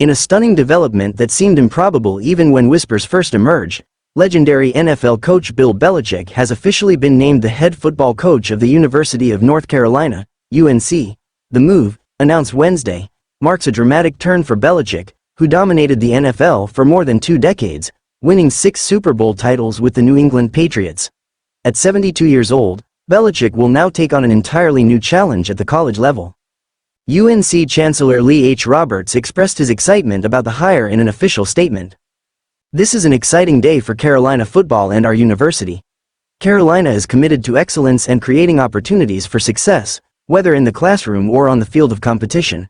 In a stunning development that seemed improbable even when whispers first emerged, legendary NFL coach Bill Belichick has officially been named the head football coach of the University of North Carolina, UNC. The move, announced Wednesday, marks a dramatic turn for Belichick, who dominated the NFL for more than 2 decades, winning 6 Super Bowl titles with the New England Patriots. At 72 years old, Belichick will now take on an entirely new challenge at the college level. UNC Chancellor Lee H. expressed his excitement about the hire in an official statement. "This is an exciting day for Carolina football and our university. Carolina is committed to excellence and creating opportunities for success, whether in the classroom or on the field of competition.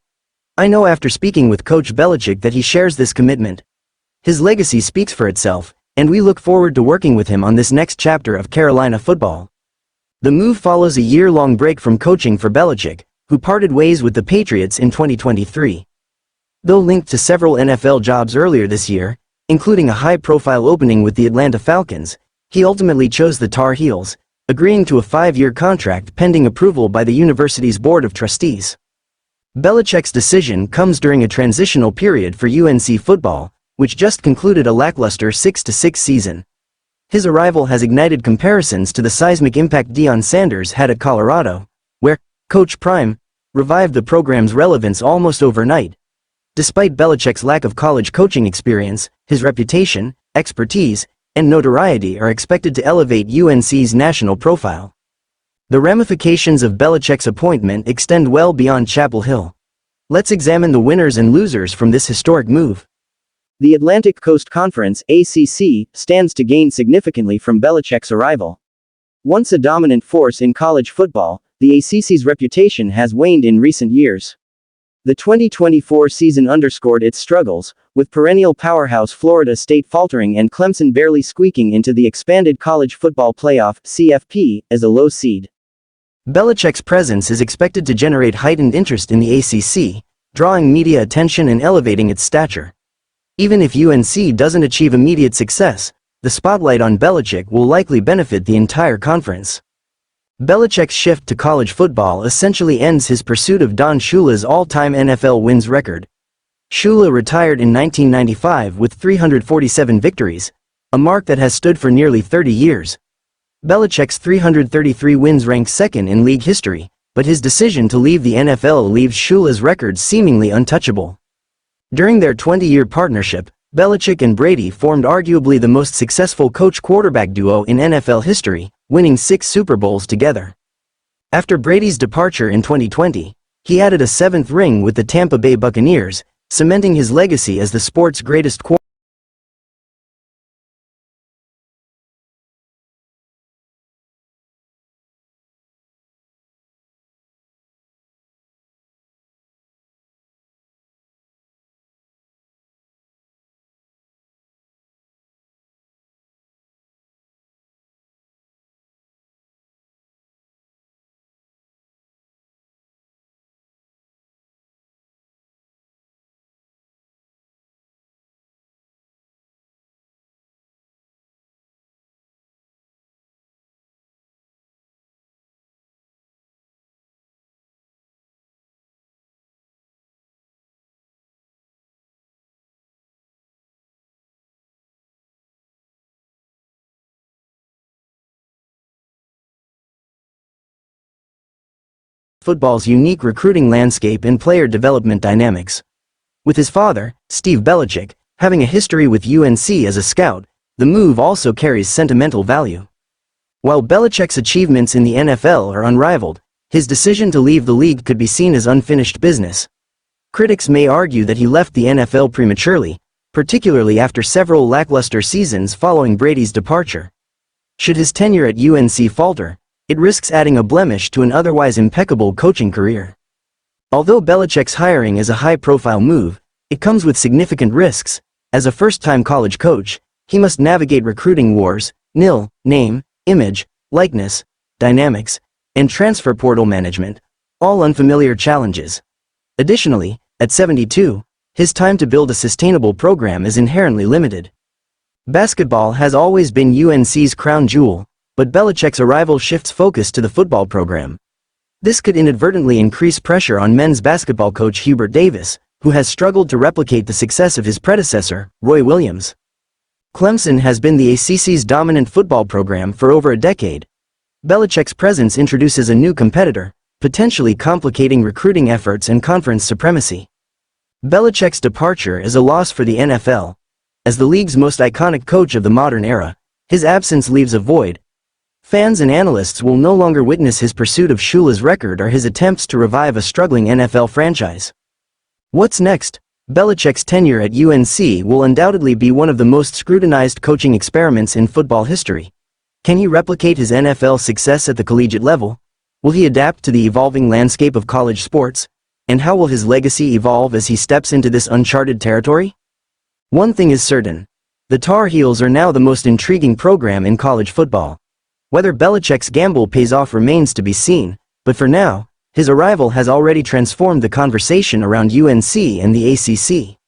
I know after speaking with Coach Belichick that he shares this commitment. His legacy speaks for itself, and we look forward to working with him on this next chapter of Carolina football." The move follows a year-long break from coaching for Belichick, who parted ways with the Patriots in 2023. Though linked to several NFL jobs earlier this year, including a high-profile opening with the Atlanta Falcons, he ultimately chose the Tar Heels, agreeing to a 5-year contract pending approval by the university's Board of Trustees. Belichick's decision comes during a transitional period for UNC football, which just concluded a lackluster 6-6 season. His arrival has ignited comparisons to the seismic impact Deion Sanders had at Colorado, where Coach Prime revived the program's relevance almost overnight. Despite Belichick's lack of college coaching experience, his reputation, expertise, and notoriety are expected to elevate UNC's national profile. The ramifications of Belichick's appointment extend well beyond Chapel Hill. Let's examine the winners and losers from this historic move. The Atlantic Coast Conference (ACC) stands to gain significantly from Belichick's arrival. Once a dominant force in college football, the ACC's reputation has waned in recent years. The 2024 season underscored its struggles, with perennial powerhouse Florida State faltering and Clemson barely squeaking into the expanded College Football Playoff (CFP) as a low seed. Belichick's presence is expected to generate heightened interest in the ACC, drawing media attention and elevating its stature. Even if UNC doesn't achieve immediate success, the spotlight on Belichick will likely benefit the entire conference. Belichick's shift to college football essentially ends his pursuit of Don Shula's all-time NFL wins record. Shula retired in 1995 with 347 victories, a mark that has stood for nearly 30 years. Belichick's 333 wins rank second in league history, but his decision to leave the NFL leaves Shula's record seemingly untouchable. During their 20-year partnership, Belichick and Brady formed arguably the most successful coach-quarterback duo in NFL history, winning 6 Super Bowls together. After Brady's departure in 2020, he added a 7th ring with the Tampa Bay Buccaneers, cementing his legacy as the sport's greatest quarterback. Football's unique recruiting landscape and player development dynamics. With his father, Steve Belichick, having a history with UNC as a scout, the move also carries sentimental value. While Belichick's achievements in the NFL are unrivaled, his decision to leave the league could be seen as unfinished business. Critics may argue that he left the NFL prematurely, particularly after several lackluster seasons following Brady's departure. Should his tenure at UNC falter, it risks adding a blemish to an otherwise impeccable coaching career. Although Belichick's hiring is a high-profile move, it comes with significant risks. As a first-time college coach, he must navigate recruiting wars, name, image, likeness, dynamics, and transfer portal management, all unfamiliar challenges. Additionally, at 72, his time to build a sustainable program is inherently limited. Basketball has always been UNC's crown jewel, but Belichick's arrival shifts focus to the football program. This could inadvertently increase pressure on men's basketball coach Hubert Davis, who has struggled to replicate the success of his predecessor, Roy Williams. Clemson has been the ACC's dominant football program for over a decade. Belichick's presence introduces a new competitor, potentially complicating recruiting efforts and conference supremacy. Belichick's departure is a loss for the NFL. As the league's most iconic coach of the modern era, his absence leaves a void. Fans and analysts will no longer witness his pursuit of Shula's record or his attempts to revive a struggling NFL franchise. What's next? Belichick's tenure at UNC will undoubtedly be one of the most scrutinized coaching experiments in football history. Can he replicate his NFL success at the collegiate level? Will he adapt to the evolving landscape of college sports? And how will his legacy evolve as he steps into this uncharted territory? One thing is certain. The Tar Heels are now the most intriguing program in college football. Whether Belichick's gamble pays off remains to be seen, but for now, his arrival has already transformed the conversation around UNC and the ACC.